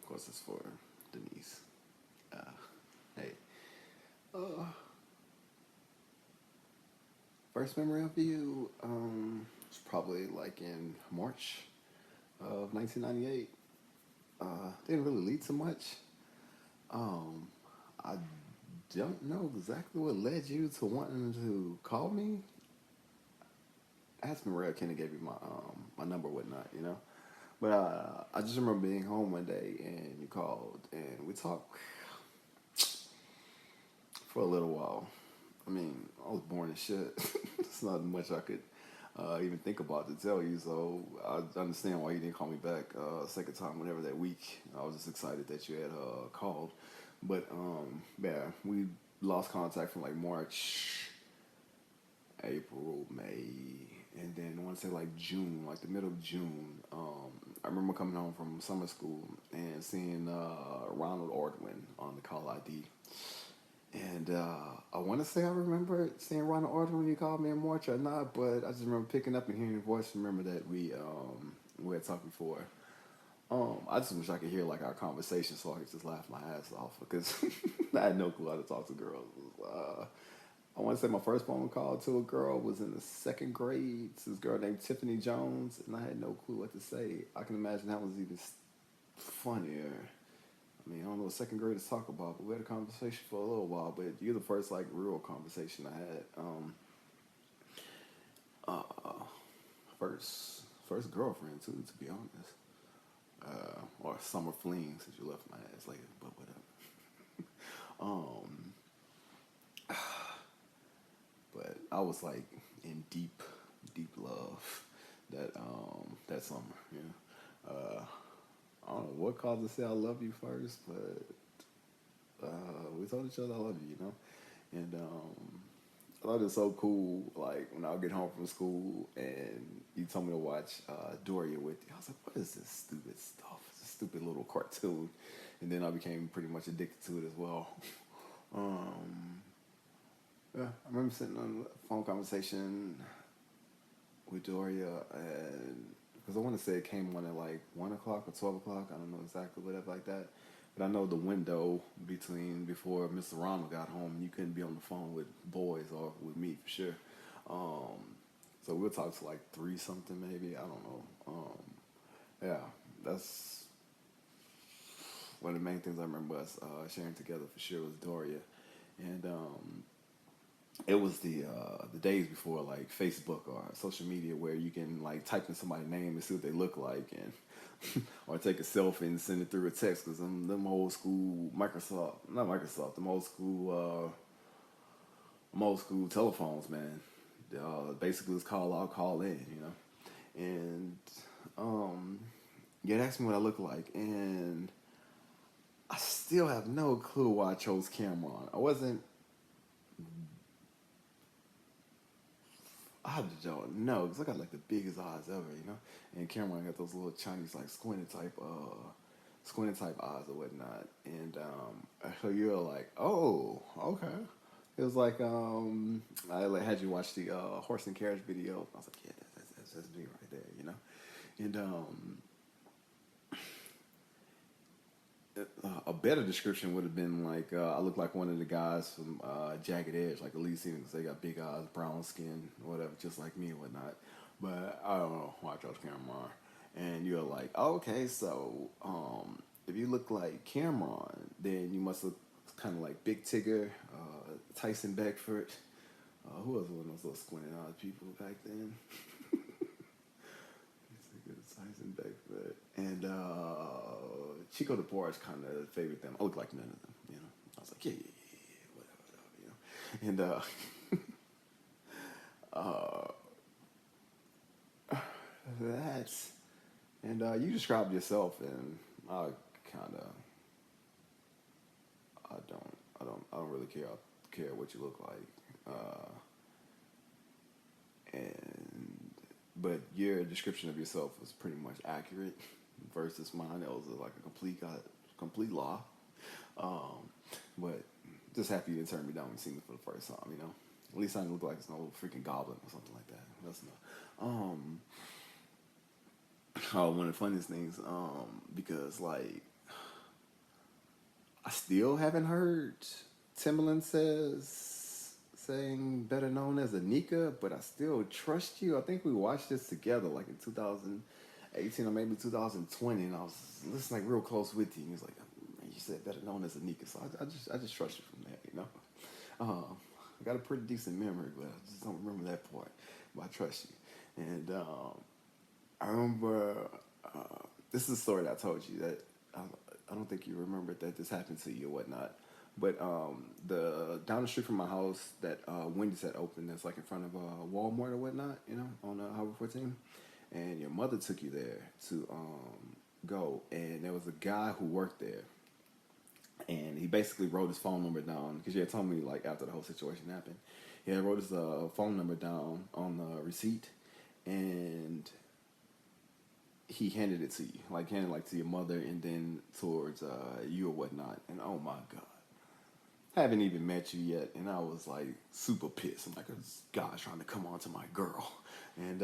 Of course, it's for Denise. Uh, hey, uh, first memory of you was probably like in March of 1998. Didn't really lead to much. Um, I don't know exactly what led you to wanting to call me. Ask me where I kind of gave you my number, whatnot, you know. But I just remember being home one day and you called and we talked for a little while. I mean, I was bored as shit. There's not much I could even think about to tell you. So I understand why you didn't call me back second time, whenever that week. I was just excited that you had called. But yeah, we lost contact from like March, April, May, and then I want to say like June, like the middle of June. I remember coming home from summer school and seeing Ronald Ardoin on the call ID. And I want to say I remember seeing Ronald Arthur when you called me in March or not, but I just remember picking up and hearing your voice. Remember that we had talked before. I just wish I could hear like our conversation so I could just laugh my ass off because I had no clue how to talk to girls. I want to say my first phone call to a girl was in the second grade. It's this girl named Tiffany Jones, and I had no clue what to say. I can imagine that was even funnier. I mean, I don't know what second grade to talk about, but we had a conversation for a little while. But you're the first like real conversation I had. Uh, first girlfriend too, to be honest. Or summer fling since you left my ass later, but whatever. Um, but I was like in deep love that summer. You know, I don't know what caused to say I love you first, but we told each other I love you. You know, and I thought it was so cool. Like when I would get home from school and you told me to watch Doria with you, I was like, "What is this stupid stuff? It's a stupid little cartoon." And then I became pretty much addicted to it as well. Um, yeah, I remember sitting on a phone conversation with Doria, and because I want to say it came on at like 1 o'clock or 12 o'clock. I don't know exactly, whatever like that. But I know the window between before Mr. Ronald got home, you couldn't be on the phone with boys or with me for sure. Um, so we'll talk to like three something maybe. I don't know. Yeah, that's one of the main things I remember us sharing together for sure was Doria, and it was the days before like Facebook or social media where you can like type in somebody's name and see what they look like and or take a selfie and send it through a text because them old school Microsoft, not Microsoft, them old school telephones, man. Basically, it's call out, call in, you know. And yeah, asked me what I look like, and I still have no clue why I chose Cameron. I don't know because I got like the biggest eyes ever, you know. And Cameron got those little Chinese like squinted type eyes or whatnot. And so you're like, oh, okay. It was like I like, had you watch the horse and carriage video. I was like, yeah, that's me right there, you know. And a better description would have been like I look like one of the guys from Jagged Edge, like the lead singer, because they got big eyes, brown skin, whatever, just like me and whatnot. But I don't know why I chose Cameron. And you're like, oh, okay, so if you look like Cameron, then you must look kind of like Big Tigger, Tyson Beckford. Who was one of those little squinted eyed people back then? Tyson Beckford. And Chico DeBarge kind of favored them. I look like none of them, you know. I was like, yeah, whatever, you know. And that's and you described yourself, and I kind of I don't really care what you look like. And but your description of yourself was pretty much accurate versus mine. It was like a complete lie. Um, but just happy you didn't turn me down when you seen me for the first time. You know, at least I didn't look like it's no freaking goblin or something like that. That's no. Oh, one of the funniest things. Because like I still haven't heard Timbaland saying better known as Anika, but I still trust you. I think we watched this together like in 2018 or maybe 2020, and I was listening like real close with you. And he was like, man, you said better known as Anika, so I just trust you from that, you know. I got a pretty decent memory, but I just don't remember that part. But I trust you. And I remember this is a story that I told you that I don't think you remembered that this happened to you or whatnot. But the down the street from my house, that Wendy's had opened, that's like in front of Walmart or whatnot, you know, on Highway 14. And your mother took you there to go, and there was a guy who worked there, and he basically wrote his phone number down because you had told me like after the whole situation happened, he had wrote his phone number down on the receipt, and he handed it to you, like handed like to your mother, and then towards you or whatnot. And oh my god, I haven't even met you yet, and I was like super pissed. I'm like, this guy's trying to come on to my girl, and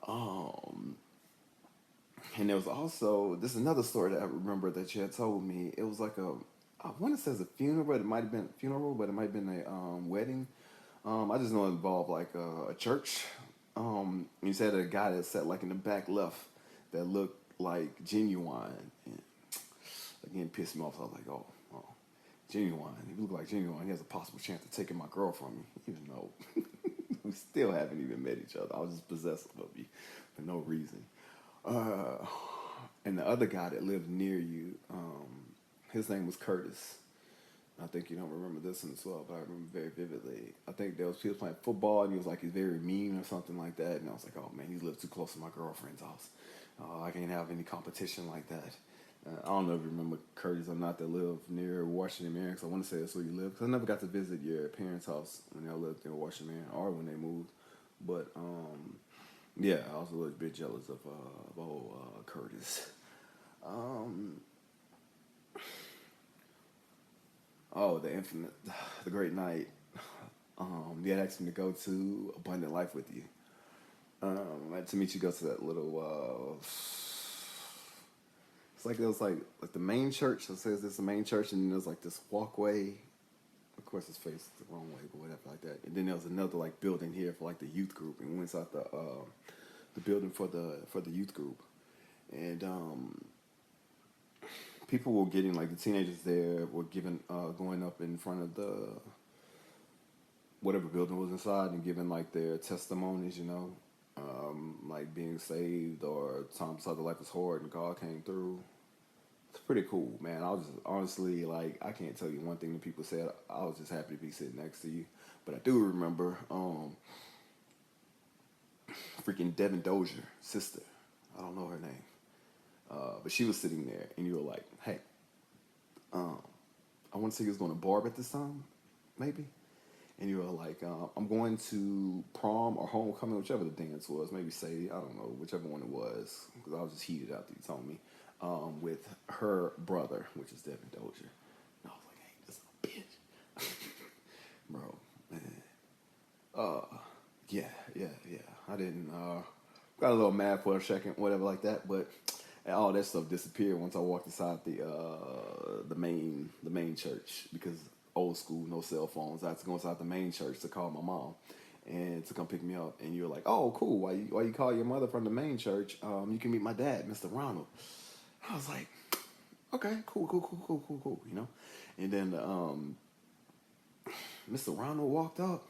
um. And there was also this is another story that I remember that you had told me. It was like I want to say it's a funeral, but it might have been a funeral, but it might have been a wedding. I just know it involved like a church. You said a guy that sat like in the back left that looked like Genuine. And again, pissed me off. So I was like, oh, Genuine. He looked like Genuine. He has a possible chance of taking my girl from me, even though we still haven't even met each other. I was just possessive of you for no reason. And the other guy that lived near you, his name was Curtis. I think you don't remember this one as well, but I remember very vividly. I think there was people playing football, and he was like, he's very mean or something like that. And I was like, oh man, he lives too close to my girlfriend's house. I can't have any competition like that. I don't know if you remember Curtis or not, that lived near Washington, Marion, because I want to say that's where you live. Because I never got to visit your parents' house when they lived in Washington, Marion, or when they moved. But yeah, I was a little bit jealous of old Curtis. Oh, the infinite, the great night. You had asked me to go to Abundant Life with you. To meet you, go to that little. It's like it was like the main church. It says it's the main church, and then there's like this walkway. Of course, it's faced the wrong way, but whatever like that. And then there was another like building here for like the youth group, and we went inside the building for the youth group, and people were getting like the teenagers there were giving going up in front of the whatever building was inside and giving like their testimonies, you know, like being saved or times how the life was hard and God came through. It's pretty cool, man. I was just honestly like I can't tell you one thing that people said. I was just happy to be sitting next to you, but I do remember freaking Devin Dozier sister. I don't know her name, but she was sitting there, and you were like, "Hey, I want to say you was going to Barb at this time, maybe." And you were like, "I'm going to prom or homecoming, whichever the dance was. Maybe say I don't know, whichever one it was, because I was just heated after you told me." With her brother, which is Devin Dozier. And I was like, "Hey, this is a bitch, bro, man." Yeah. I didn't got a little mad for a second, whatever like that, but all that stuff disappeared once I walked inside the main church, because old school, no cell phones. I had to go inside the main church to call my mom and to come pick me up. And you're like, "Oh, cool. Why you call your mother from the main church? You can meet my dad, Mr. Ronald." I was like, "Okay, cool. You know." And then Mr. Ronald walked up.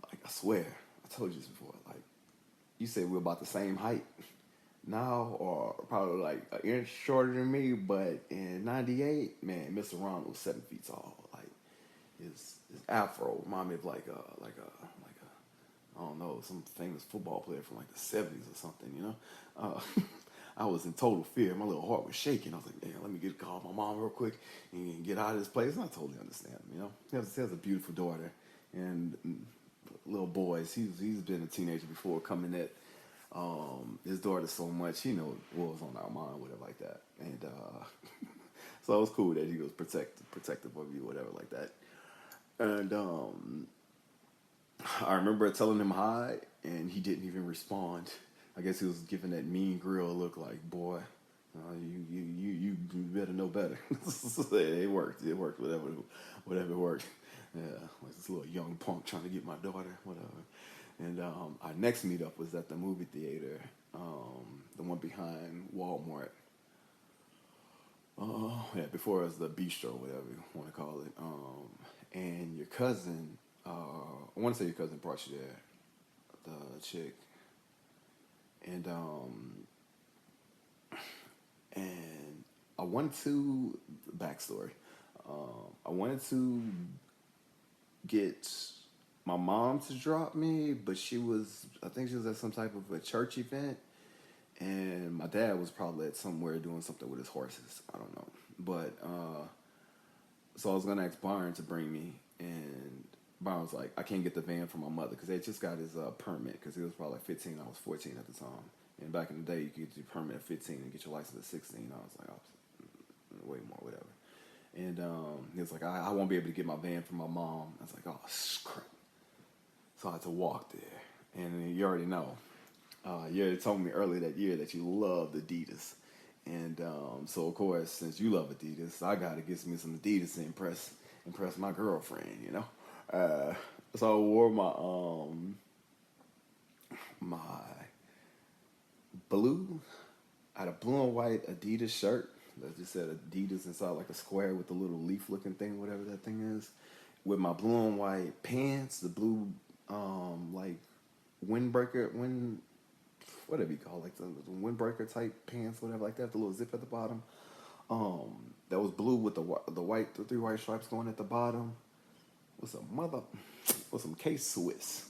Like, I swear, I told you this before. Like, you said we're about the same height now, or probably like an inch shorter than me. But in '98, man, Mr. Ronald was 7 feet tall. Like, his afro reminded me of like a I don't know, some famous football player from like the '70s or something. You know, I was in total fear. My little heart was shaking. I was like, "Man, let me call my mom real quick and get out of this place." And I totally understand him. You know, he has a beautiful daughter and little boys. He's been a teenager before coming at his daughter so much. He knows what was on our mind, whatever like that. And so it was cool that he was protective of you, whatever like that. And I remember telling him hi, and he didn't even respond. I guess he was giving that mean grill look, like, "Boy, you better know better. It worked. It worked. Whatever worked. Yeah, like this little young punk trying to get my daughter, whatever. And our next meetup was at the movie theater, the one behind Walmart. Yeah, before it was the bistro, whatever you want to call it. And your cousin, I want to say your cousin brought you there, the chick. And and I wanted to backstory. I wanted to get my mom to drop me, but I think she was at some type of a church event, and my dad was probably at somewhere doing something with his horses. I don't know, but so I was gonna ask Byron to bring me, and Byron was like, I can't get the van for my mother because they just got his permit because he was probably like 15. I was 14 at the time. And back in the day, you could get your permit at 15 and get your license at 16. I was like, oh, way more, whatever. And he was like, I won't be able to get my van from my mom. I was like, oh, crap. So I had to walk there. And you already know. You already told me earlier that year that you loved Adidas. And so, of course, since you love Adidas, I got to get me some Adidas to impress my girlfriend, you know. So I wore my blue, I had a blue and white Adidas shirt that just said Adidas inside like a square with the little leaf looking thing, whatever that thing is, with my blue and white pants, the blue like whatever you call it, like the windbreaker type pants, whatever like that, the little zip at the bottom. That was blue with the 3 white stripes going at the bottom. With some K-Swiss.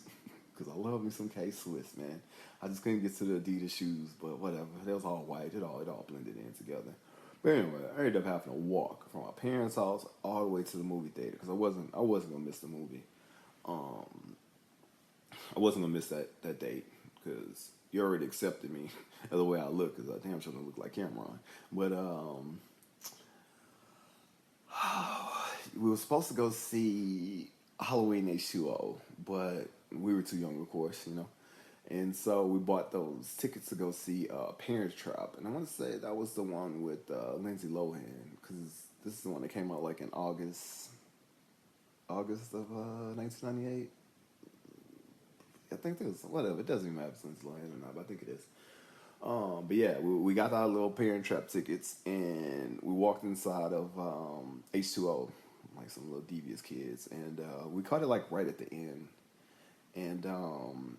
Because I love me some K-Swiss, man. I just couldn't get to the Adidas shoes, but whatever. They was all white. It all blended in together. But anyway, I ended up having to walk from my parents' house all the way to the movie theater because I wasn't gonna miss the movie. I wasn't gonna miss that date because you already accepted me the way I look because I damn sure don't look like Cameron. But we were supposed to go see Halloween H2O, but we were too young, of course, you know. And so we bought those tickets to go see Parents Trap. And I want to say that was the one with Lindsay Lohan, because this is the one that came out like in August of 1998. I think it was, whatever, it doesn't even matter if it's Lindsay Lohan or not, but I think it is. But yeah, we got our little Parent Trap tickets, and we walked inside of H2O, like some little devious kids, and we caught it like right at the end. And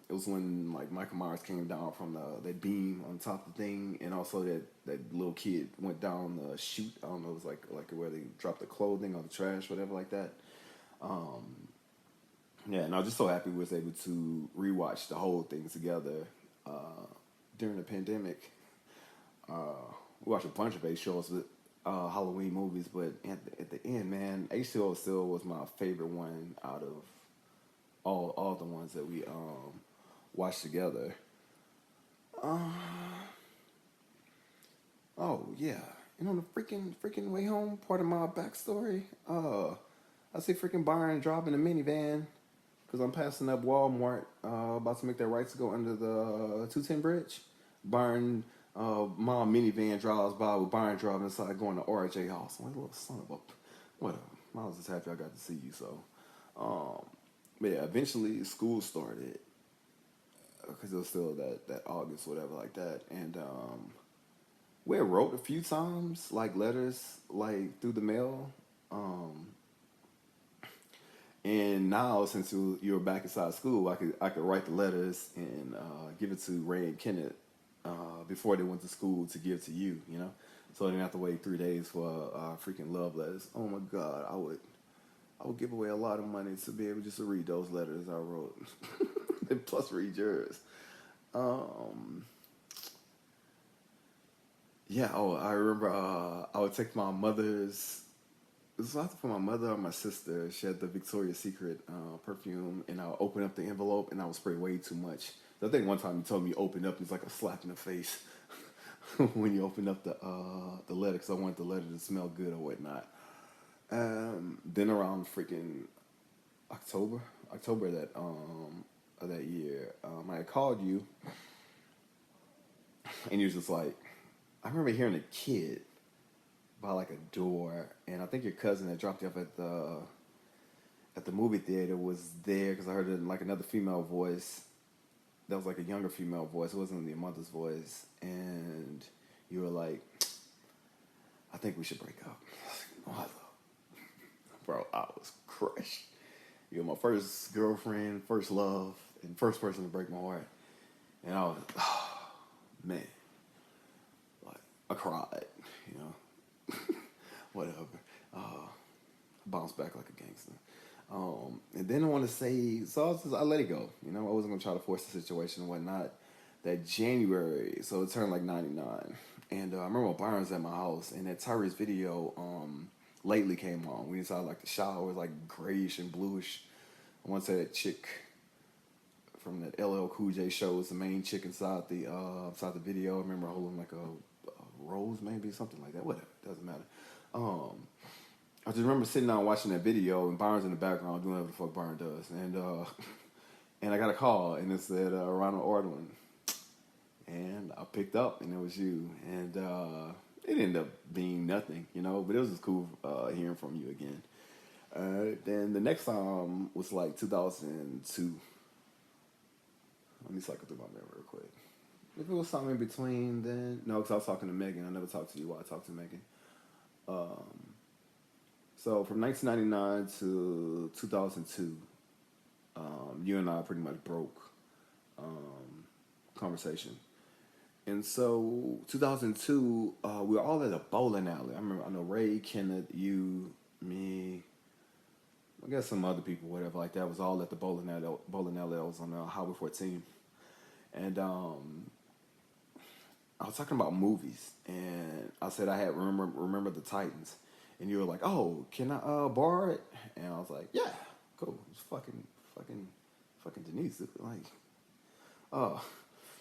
it was when like Michael Myers came down from that beam on top of the thing, and also that little kid went down the chute. I don't know, it was like where they dropped the clothing or the trash, whatever like that. Yeah, and I was just so happy we was able to rewatch the whole thing together during the pandemic. We watched a bunch of H2O's Halloween movies, but at the end, man, H2O still was my favorite one out of all the ones that we watched together. Oh yeah, and on the freaking way home, part of my backstory, I see freaking Byron driving a minivan because I'm passing up Walmart, about to make that right to go under the 210 bridge. Byron, mom minivan drives by with Byron driving inside going to RJ house. I'm like, little son of a, whatever. I was just happy I got to see you. So, but yeah, eventually school started because it was still that August, whatever like that, and we had wrote a few times, like letters, like through the mail. And now, since you were back inside school, I could write the letters and give it to Ray and Kenneth before they went to school to give to you, you know. So I didn't have to wait 3 days for freaking love letters. Oh my God, I would give away a lot of money to be able just to read those letters I wrote, and plus read yours. Yeah. Oh, I remember. I would take my mother's. It was either for my mother or my sister. She had the Victoria's Secret perfume, and I would open up the envelope, and I would spray way too much. I think one time you told me you opened up, it's like a slap in the face when you open up the letter, because I wanted the letter to smell good or whatnot. Then around freaking October of that year, I had called you, and you was just like, I remember hearing a kid by like a door, and I think your cousin that dropped you off at the movie theater was there because I heard like another female voice. That was like a younger female voice. It wasn't your mother's voice, and you were like, "I think we should break up." I was like, "Oh, bro, I was crushed. You're my first girlfriend, first love, and first person to break my heart." And I was, oh, man, like I cried, you know, whatever. Bounced back like a gangster. And then I want to say, so I let it go. You know, I wasn't gonna try to force the situation and whatnot. That January, so it turned like 99, and I remember Byron's at my house, and that Tyrese video lately came on. We inside like the shower, it was like grayish and bluish. I want to say that chick from that LL Cool J show was the main chick inside the video. I remember holding like a rose, maybe something like that. Whatever, doesn't matter. I just remember sitting down watching that video, and Byron's in the background doing whatever the fuck Byron does, and I got a call, and it said Ronald Ardoin, and I picked up, and it was you, and it ended up being nothing, you know, but it was just cool hearing from you again. Then the next time was like 2002. Let me cycle through my memory real quick. If it was something in between then, no, because I was talking to Megan. I never talked to you while I talked to Megan. So from 1999 to 2002, you and I pretty much broke conversation. And so 2002, we were all at a bowling alley. I know Ray, Kenneth, you, me, I guess some other people, whatever like that, was all at the bowling alley. I was on Highway 14. And I was talking about movies, and I said I had remember the Titans, and you were like, "Oh, can I borrow it?" And I was like, "Yeah, cool." It's fucking Denise, like,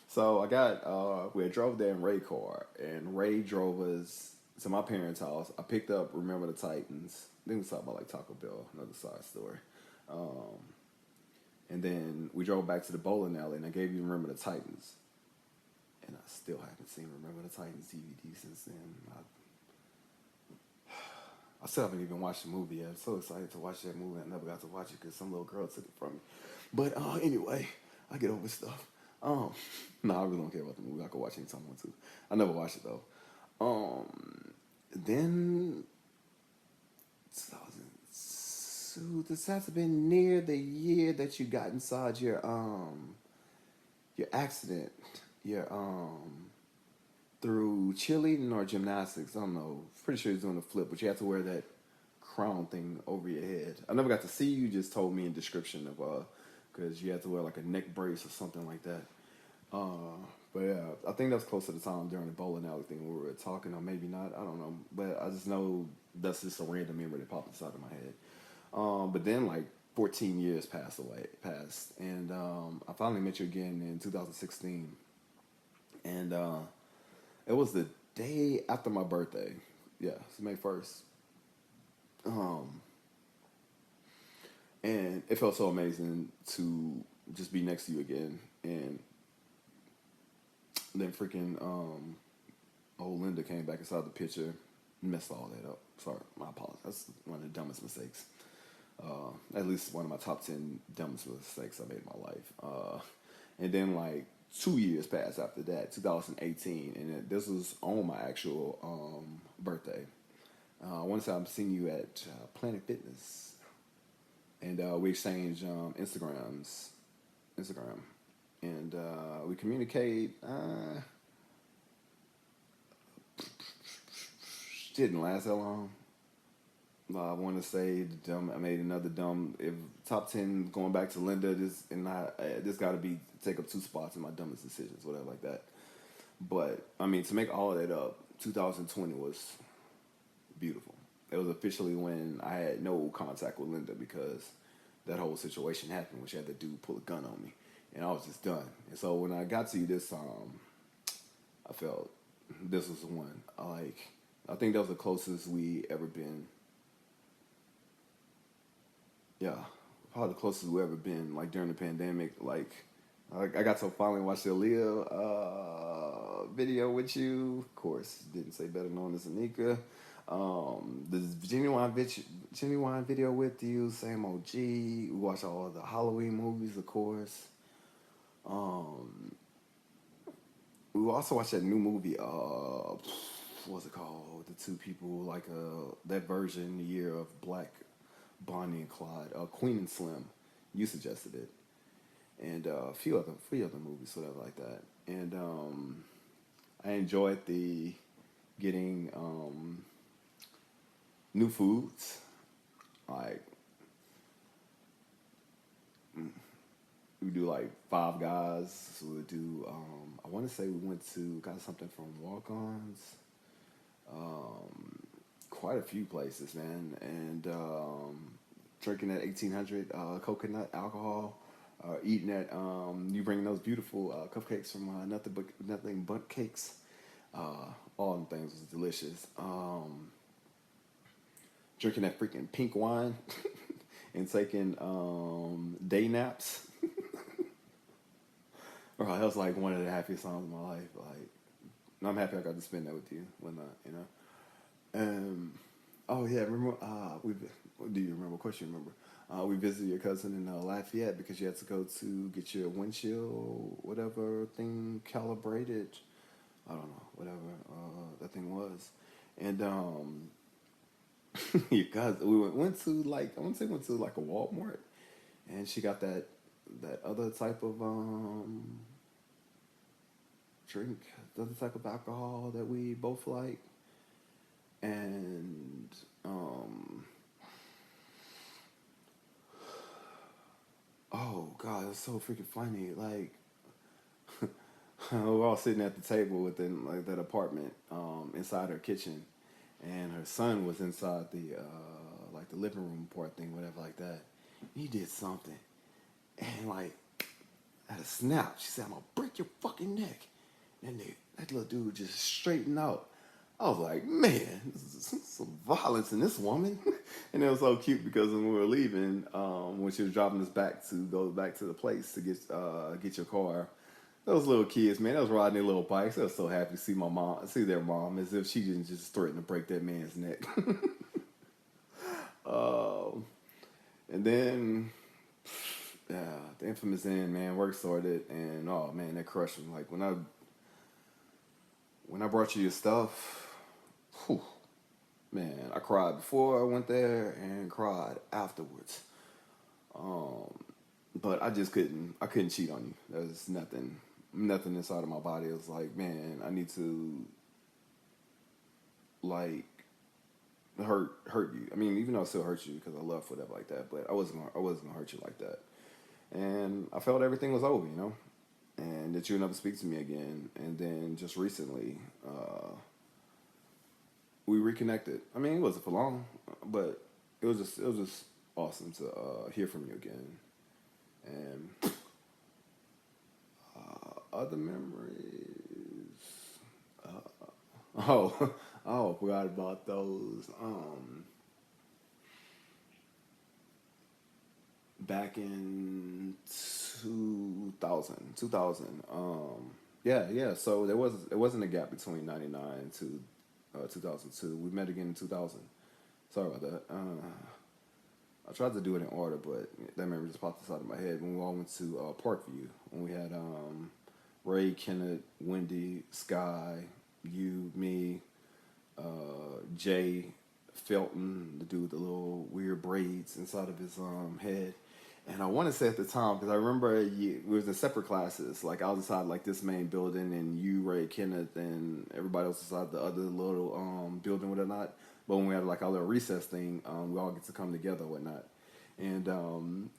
so I got we had drove there in Ray's car, and Ray drove us to my parents' house. I picked up Remember the Titans. I think we talked about like Taco Bell, another side story. And then we drove back to the bowling alley, and I gave you Remember the Titans. And I still haven't seen Remember the Titans DVD since then. I still haven't even watched the movie yet. I'm so excited to watch that movie. I never got to watch it because some little girl took it from me. But anyway, I get over stuff. No, I really don't care about the movie. I could watch it anytime I want to. I never watched it though. Then 2002. This has to been near the year that you got inside your accident. Your through cheerleading or gymnastics. I don't know. Pretty sure you're doing a flip, but you have to wear that crown thing over your head. I never got to see you. Just told me in description of because you had to wear like a neck brace or something like that. But yeah, I think that's close to the time during the bowling alley thing where we were talking, or maybe not. I don't know, but I just know that's just a random memory that popped inside of my head. But then like 14 years passed, and I finally met you again in 2016, and it was the day after my birthday. Yeah, it's May 1st. And it felt so amazing to just be next to you again, and then freaking old Linda came back inside the picture, messed all that up. Sorry, my apologies. That's one of the dumbest mistakes. At least one of my top 10 dumbest mistakes I made in my life. And then like 2 years passed after that, 2018, and this was on my actual birthday. One time I seen you at Planet Fitness, and we exchanged Instagram, and we communicate. Didn't last that long. I want to say I made another dumb. If top 10 going back to Linda, this got to be take up 2 spots in my dumbest decisions, whatever like that. But I mean, to make all of that up, 2020 was beautiful. It was officially when I had no contact with Linda because that whole situation happened, which had the dude pull a gun on me, and I was just done. And so when I got to you this time, I felt this was the one. I think that was the closest we ever been. Yeah, probably the closest we ever been. Like during the pandemic, like I got to finally watch the Aaliyah video with you. Of course, didn't say better known as Anika. The genuine video with you, same OG. We watch all the Halloween movies, of course. Um, we also watched that new movie. What's it called? The two people, like that version, the year of Black Bonnie and Clyde, Queen and Slim. You suggested it, and a few other movies, whatever like that. And I enjoyed the getting new foods. Like we do like Five Guys. So we do. I want to say we went to got something from Walk-Ons. Quite a few places, man, and drinking that 1800 coconut alcohol. Eating that, you bring those beautiful cupcakes from nothing but cakes. All them things was delicious. Drinking that freaking pink wine and taking day naps. Bro, that was like one of the happiest times of my life. Like, I'm happy I got to spend that with you, whatnot, you know. Oh yeah, remember? Do you remember? Of course you remember. We visited your cousin in Lafayette because you had to go to get your windshield, whatever thing calibrated. I don't know, whatever that thing was, and your cousin. We went to like I want to say went to like a Walmart, and she got that other type of drink, the other type of alcohol that we both like, and oh god, it's so freaking funny. Like we're all sitting at the table within like that apartment, inside her kitchen, and her son was inside the like the living room part thing, whatever like that. He did something, and like at a snap, she said, "I'm gonna break your fucking neck." And that little dude just straightened out. I was like, man, this is some violence in this woman. And it was so cute because when we were leaving, when she was driving us back to go back to the place to get your car, those little kids, man, they was riding their little bikes. I was so happy to see their mom, as if she didn't just threaten to break that man's neck. um, and then, yeah, the infamous end, man, work started, and oh man, that crushed me. Like when I brought you your stuff, whew, man, I cried before I went there and cried afterwards. But I just couldn't. I couldn't cheat on you. There's nothing inside of my body. It was like, man, I need to like hurt you. I mean, even though I still hurt you because I love whatever like that, but I wasn't gonna hurt you like that. And I felt everything was over, you know, and that you would never speak to me again. And then just recently, we reconnected. I mean, it wasn't for long, but it was just awesome to hear from you again. And other memories. Oh, oh, forgot about those. Back in 2000. Yeah. So it wasn't a gap between 99 to 2002. We met again in 2000. Sorry about that. I tried to do it in order, but that memory just popped inside of my head when we all went to Parkview. When we had Ray, Kenneth, Wendy, Sky, you, me, Jay Felton, the dude with the little weird braids inside of his head. And I want to say at the time, because I remember we was in separate classes. Like I was inside like this main building, and you, Ray, Kenneth, and everybody else inside the other little building, whatnot. But when we had like our little recess thing, we all get to come together, whatnot. And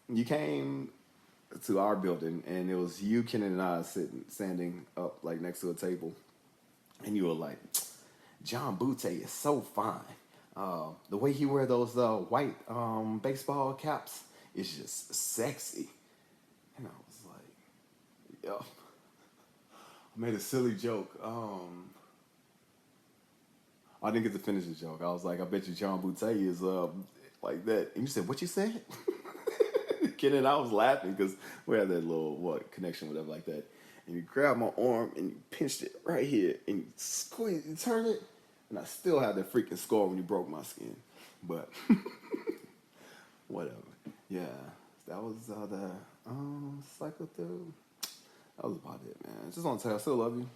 you came to our building, and it was you, Kenneth, and I standing up like next to a table, and you were like, "John Butte is so fine. The way he wear those white baseball caps is just sexy." And I was like, yo, I made a silly joke. I didn't get to finish the joke. I was like, I bet you John Butte is like that. And you said, what you said? Ken and I was laughing because we had that little connection, whatever like that. And you grabbed my arm and you pinched it right here and you squeezed, you turned it. and I still had that freaking scar when you broke my skin. But whatever. Yeah, that was the cycle through. That was about it, man. Just want to tell you, I still love you.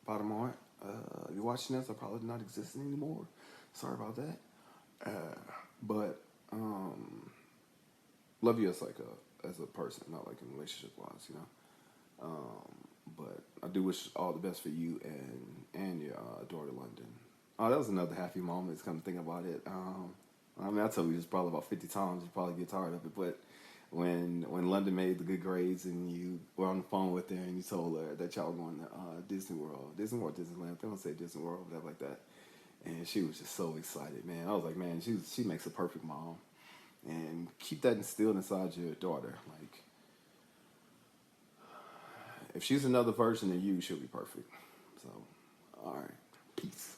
Bottom line, if you're watching this, I probably not existing anymore. Sorry about that. But love you as like as a person, not like in relationship wise, you know. But I do wish all the best for you and your daughter London. Oh, that was another happy moment. Just kind of thinking about it. I mean, I told you this probably about 50 times. You probably get tired of it, but when London made the good grades and you were on the phone with her and you told her that y'all were going to Disneyland. They don't say Disney World, whatever like that. And she was just so excited, man. I was like, man, she makes a perfect mom. And keep that instilled inside your daughter. Like, if she's another version of you, she'll be perfect. So, all right. Peace.